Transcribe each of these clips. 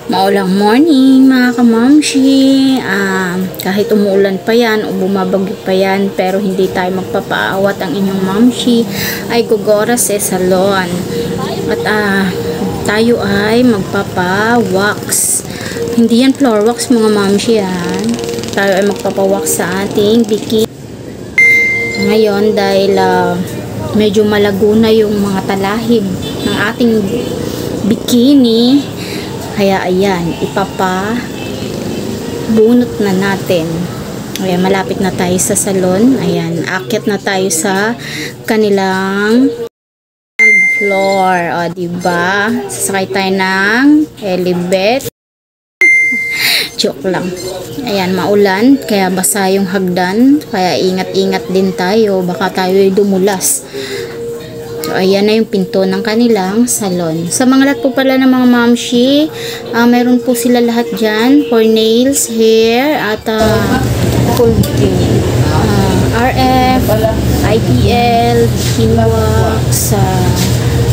Maulang morning mga kamamshi. Kahit umuulan pa yan o bumabagyo pa yan, pero hindi tayo magpapaawat. Ang inyong mamshi ay gugora sa salon. At tayo ay magpapa-wax. Hindi yan floor wax mga mamshi yan. Tayo ay magpapa-wax sa ating bikini. Ngayon dahil medyo malago na yung mga talahib ng ating bikini, kaya ayan, ipapabunot na natin. Ayan, malapit na tayo sa salon. Ayan, akyat na tayo sa kanilang floor. O, diba? Sasakay tayo ng elevator. Joke lang. Ayan, maulan, kaya basa yung hagdan. Kaya ingat-ingat din tayo. Baka tayo ay dumulas. So, ayan na yung pinto ng kanilang salon. Sa mga lahat po pala ng mga mamshi, meron po sila lahat dyan for nails, hair, at RF, IPL, Kinwax,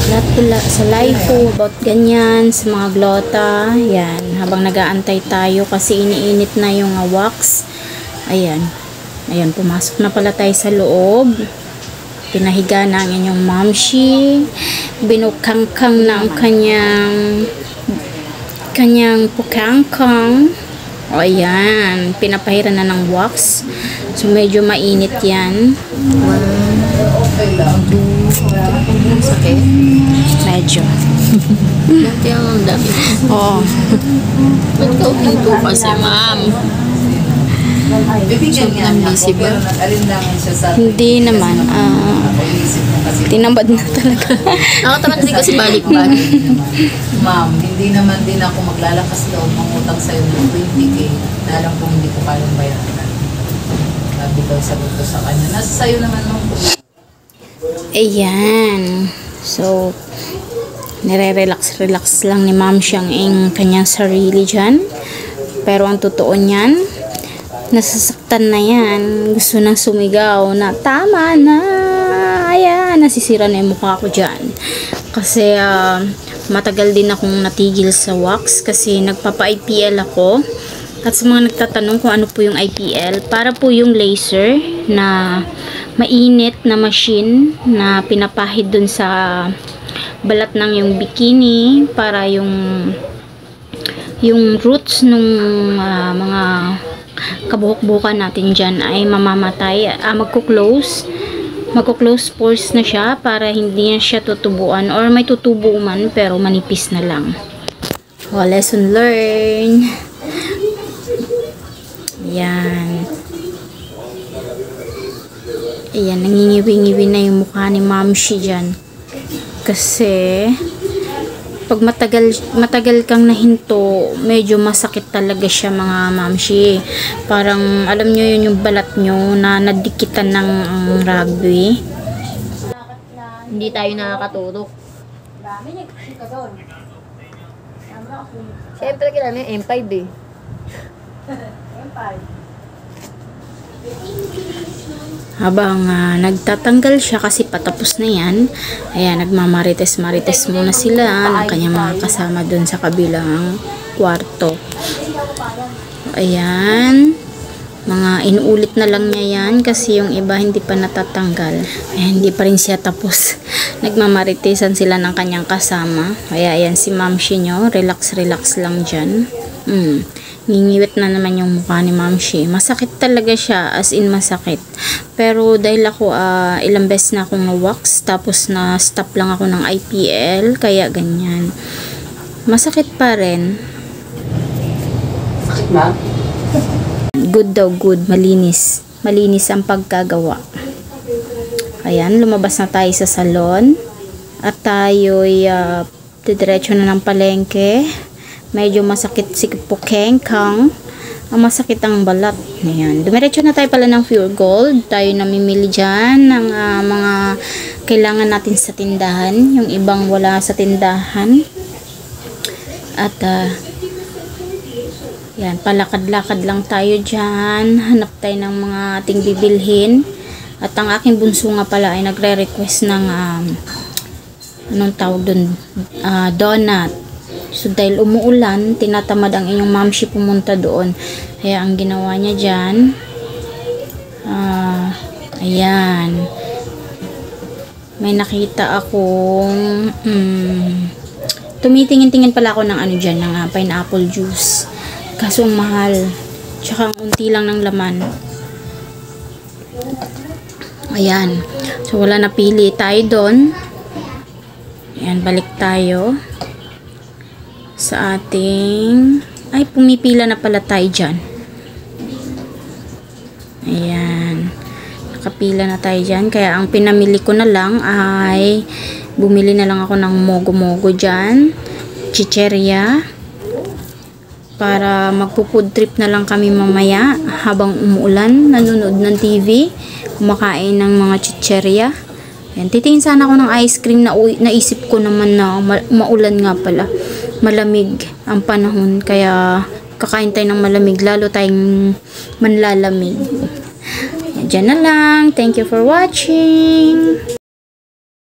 lahat pala, sa LIFO, about ganyan, sa mga glota. Ayan, habang nag-aantay tayo kasi iniinit na yung wax. Ayan, ayan, pumasok na pala tayo sa loob. Pinahiga na ang inyong mamshi. Binukangkang na ang kanyang pukangkang. O ayan, pinapahiran na ng wax. So medyo mainit yan. Sakit? Medyo. Dati ang dami. Oo. Ba't ka uminto kasi, ma'am? Sobrang busy ba? Hindi naman. Tinambad na talaga. Ako naman din kasi balik-balik. Ma'am, hindi naman din ako maglalakas loob mangutang sa'yo ng 20K. Dalang kung hindi ko kayang bayaran. Sabi daw sagot ko sa kanya. Nasa sa'yo naman ma'am. Ayan. So, nire-relax lang ni ma'am siyang kanyang sarili dyan. Pero ang totoo niyan, nasasaktan na yan. Gusto nang sumigaw na tama na. Ayan, nasisira na yung mukha ko dyan. Kasi matagal din akong natigil sa wax kasi nagpapa-IPL ako. At sa mga nagtatanong kung ano po yung IPL, para po yung laser na mainit na machine na pinapahid dun sa balat ng yung bikini para yung roots nung mga kabuhok-buhukan natin dyan ay mamamatay. Magko-close pores na siya para hindi na siya tutubuan or may tutubo man pero manipis na lang. Lesson learned. Yan. Ayan, nangingiwi-ngiwi na yung mukha ni mamshi dyan. Kasi pag matagal kang nahinto, medyo masakit talaga siya mga mamshi. Parang alam nyo yun yung balat nyo na nadikitan ng rugby. Hindi tayo nakakatulog. Siyempre kailangan yung M5 eh. Habang nagtatanggal siya kasi patapos na yan, ayan, nagmamarites muna sila ng kanyang mga kasama dun sa kabilang kwarto. Ayan, mga inuulit na lang niya yan kasi yung iba hindi pa natatanggal. Ayan, hindi pa rin siya tapos. Nagmamaritesan sila ng kanyang kasama. Kaya ayan si mamshi nyo, relax lang dyan. Ngingiwit na naman yung mukha ni mamshi. Masakit talaga siya, as in masakit. Pero dahil ako ilang beses na akong na-wax, tapos na-stop lang ako ng IPL, kaya ganyan. Masakit pa rin. Sakit ba? Good daw, good. Malinis. Malinis ang pagkagawa. Ayan, lumabas na tayo sa salon. At tayo'y diretso na ng palengke. Medyo masakit si pukengkang. Masakit ang balat. Ayan. Dumiretso na tayo pala ng Pure Gold. Tayo namimili dyan ng mga kailangan natin sa tindahan. Yung ibang wala sa tindahan. At yan, palakad-lakad lang tayo dyan. Hanap tayo ng mga ating bibilhin. At ang aking bunso nga pala ay nagre-request ng anong tawag dun? Donut. So, dahil umuulan, tinatamad ang inyong mamshi pumunta doon. Kaya, ang ginawa niya dyan, ayan. May nakita akong, tumitingin-tingin pala ako ng ano dyan, ng pineapple juice. Kaso, ang mahal. Tsaka, ang unti lang ng laman. Ayan. So, wala na, pili tayo doon. Ayan, balik tayo sa ating, ay, pumipila na pala tayo dyan. Ayan. Nakapila na tayo dyan. Kaya, ang pinamili ko na lang ay, bumili na lang ako ng mogo-mogo dyan. Chicheria. Para magpo-food trip na lang kami mamaya habang umuulan, nanonood ng TV, kumakain ng mga chicheria. Ayan, titingin sana ako ng ice cream na naisip ko naman na maulan nga pala. Malamig ang panahon, kaya kakain tayo ng malamig, lalo tayong manlalamig. Diyan na lang. Thank you for watching.